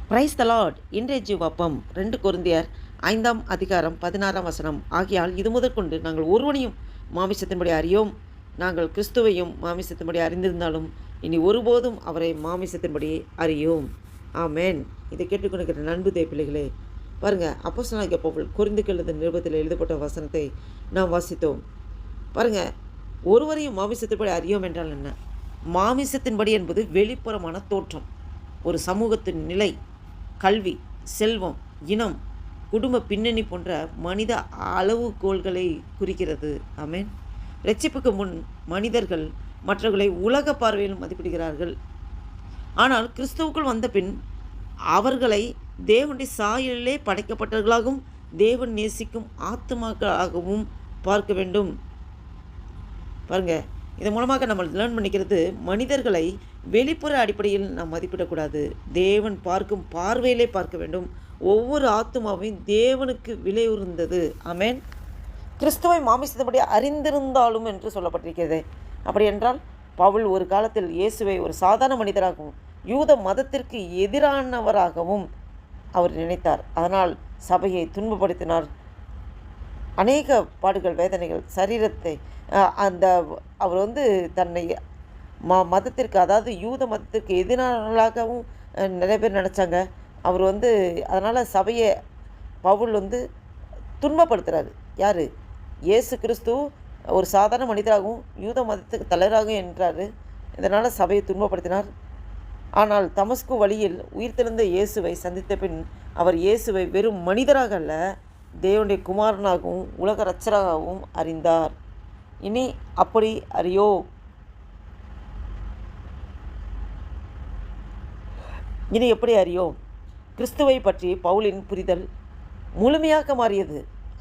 Praise the Lord. இன்றைய ஜீவாப்பம் 2 கொரிந்தியர் 5ஆம் அதிகாரம் 16ஆம் வசனம். ஆகையால் இது முதற்கொண்டு நாங்கள் ஒருவனையும் மாமிசத்தின்படி அறியோம். நாங்கள் கிறிஸ்துவையும் மாமிசத்தின்படி அறிந்திருந்தாலும் இனி ஒருபோதும் அவரை மாமிசத்தின்படி அறியோம். ஆமேன். இதை கேட்டுக்கொண்டிருக்கிற நண்பு பிள்ளைகளே, பாருங்கள், அப்போஸ்தலனாகிய பவுல் கொரிந்துக்கு எழுதின நிருபத்தில் எழுதப்பட்ட வசனத்தை நாம் வாசித்தோம். பாருங்கள், ஒருவரையும் மாமிசத்தின்படி அறியோம் என்றால் என்ன? மாமிசத்தின்படி என்பது வெளிப்புறமான தோற்றம், ஒரு சமூகத்தின் நிலை, கல்வி, செல்வம், இனம், குடும்ப பின்னணி போன்ற மனித அளவுகோல்களை குறிக்கிறது. ஆமேன். இரட்சிப்புக்கு முன் மனிதர்கள் மற்றவர்களை உலக பார்வையில் மதிப்பிடுகிறார்கள். ஆனால் கிறிஸ்துவுக்குள் வந்த பின் அவர்களை தேவனுடைய சாயலிலே படைக்கப்பட்டவர்களாகவும் தேவன் நேசிக்கும் ஆத்துமாக்களாகவும் பார்க்க வேண்டும். பாருங்கள், இதன் மூலமாக நம்ம லேர்ன் பண்ணிக்கிறது, மனிதர்களை வெளிப்புற அடிப்படையில் நாம் மதிப்பிடக்கூடாது. தேவன் பார்க்கும் பார்வையிலே பார்க்க வேண்டும். ஒவ்வொரு ஆத்துமாவையும் தேவனுக்கு விலை உயர்ந்தது. ஆமேன். கிறிஸ்துவை மாமிசத்தின்படி அறிந்திருந்தாலும் என்று சொல்லப்பட்டிருக்கிறது. அப்படி என்றால் பவுல் ஒரு காலத்தில் இயேசுவை ஒரு சாதாரண மனிதராகவும் யூத மதத்திற்கு எதிரானவராகவும் அவர் நினைத்தார். அதனால் சபையை துன்பப்படுத்தினார். அநேக பாடுகள், வேதனைகள், சரீரத்தை அவர் தன்னை மதத்திற்கு, அதாவது யூத மதத்திற்கு எதிரானவர்களாகவும் நிறைய பேர் நினச்சாங்க. அவர் அதனால் சபையை பவுல் துன்பப்படுத்துகிறாரு. யார்? இயேசு கிறிஸ்து ஒரு சாதாரண மனிதராகவும் யூத மதத்துக்கு தலைவராகவும் என்றார். இதனால் சபையை துன்பப்படுத்தினார். ஆனால் தமஸ்கு வழியில் உயிர்த்தெழுந்த இயேசுவை சந்தித்த பின் அவர் இயேசுவை வெறும் மனிதராக அல்ல, தேவனுடைய குமாரனாகவும் உலக இரட்சகராகவும் அறிந்தார். இனி அப்படி அறியோ. இனி எப்படி அறியோ? கிறிஸ்துவை பற்றி பவுலின் புரிதல் முழுமையாக மாறியது.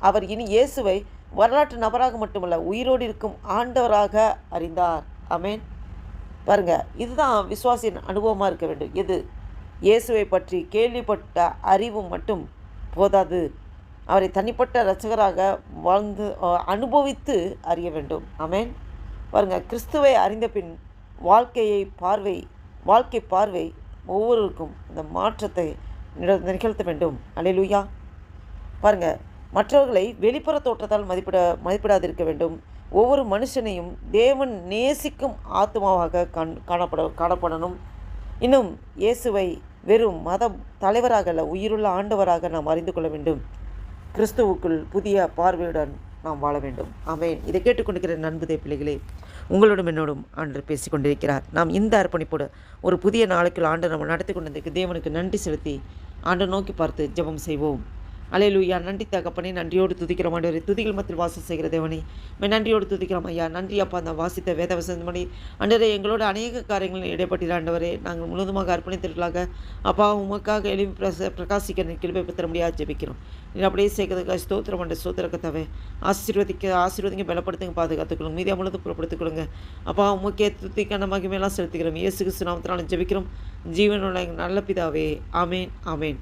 அவர் இனி இயேசுவை வரலாற்று நபராக மட்டுமல்ல, உயிரோடு இருக்கும் ஆண்டவராக அறிந்தார். ஆமேன். பாருங்கள், இதுதான் விசுவாசியின் அனுபவமாக இருக்க வேண்டும். எது? இயேசுவை பற்றி கேள்விப்பட்ட அறிவு மட்டும் போதாது, அவரை தனிப்பட்ட இரட்சகராக வாழ்ந்து அனுபவித்து அறிய வேண்டும். ஆமேன். பாருங்கள், கிறிஸ்துவை அறிந்த பின் வாழ்க்கை பார்வை ஒவ்வொருவருக்கும் இந்த மாற்றத்தை நிகழ்த்த வேண்டும். அல்லேலூயா. பாருங்கள், மற்றவர்களை வெளிப்புற தோற்றத்தால் மதிப்பிடாதிருக்க வேண்டும். ஒவ்வொரு மனுஷனையும் தேவன் நேசிக்கும் ஆத்மாவாக காணப்படணும். இன்னும் இயேசுவை வெறும் மத தலைவராக அல்ல, உயிருள்ள ஆண்டவராக நாம் அறிந்து கொள்ள வேண்டும். கிறிஸ்துவுக்குள் புதிய பார்வையுடன் நாம் வாழ வேண்டும். ஆமேன். இதை கேட்டுக்கொண்டிருக்கிற நண்புதே பிள்ளைகளே, உங்களோடும் என்னோடும் ஆண்டவர் பேசிக்கொண்டிருக்கிறார். நாம் இந்த அர்ப்பணிப்போடு ஒரு புதிய நாளைக்குள் ஆண்டு நம்ம நடத்தி கொண்டிருக்க தேவனுக்கு நன்றி செலுத்தி ஆண்டை நோக்கி பார்த்து ஜெபம் செய்வோம். அல்லேலூயா. நன்றி தகப்பனே, நன்றியோடு துதிக்கிறோம் ஆண்டவரே. துதிகள் மத்தியில் வாசம் செய்கிற தேவனே, நன்றியோடு துதிக்கிறோம் ஐயா. நன்றி அப்பா, அந்த வாசித்த வேத வசனப்படி ஆண்டவரே எங்களோட அநேக காரியங்களும் இடைப்பட்ட ஆண்டவரே, நாங்கள் முழுவதுமாக அர்ப்பணித்திருக்கலாக அப்பா உமக்காக எழுப்பி பிரகாசிக்க கிருபை பெற்ற முடியாது ஜெபிக்கிறோம். நீ அப்படியே சேர்க்கறதுக்காக ஸ்தோத்திரம் பண்ண ஸ்தோத்திரக்கத்தாவே ஆசீர்வதிங்க, பலப்படுத்துங்க, பாதுகாத்துக்கொள்ளுங்க, மீதியாக முழுவதும் புறப்படுத்திக்கொள்ளுங்க அப்பா. உமக்கே துதிக்கான மகிமையெல்லாம் செலுத்துக்கிறோம். இயேசு கிறிஸ்து நாமத்தினால ஜெபிக்கிறோம் ஜீவனுள்ள நல்ல பிதாவே. ஆமேன், ஆமேன்.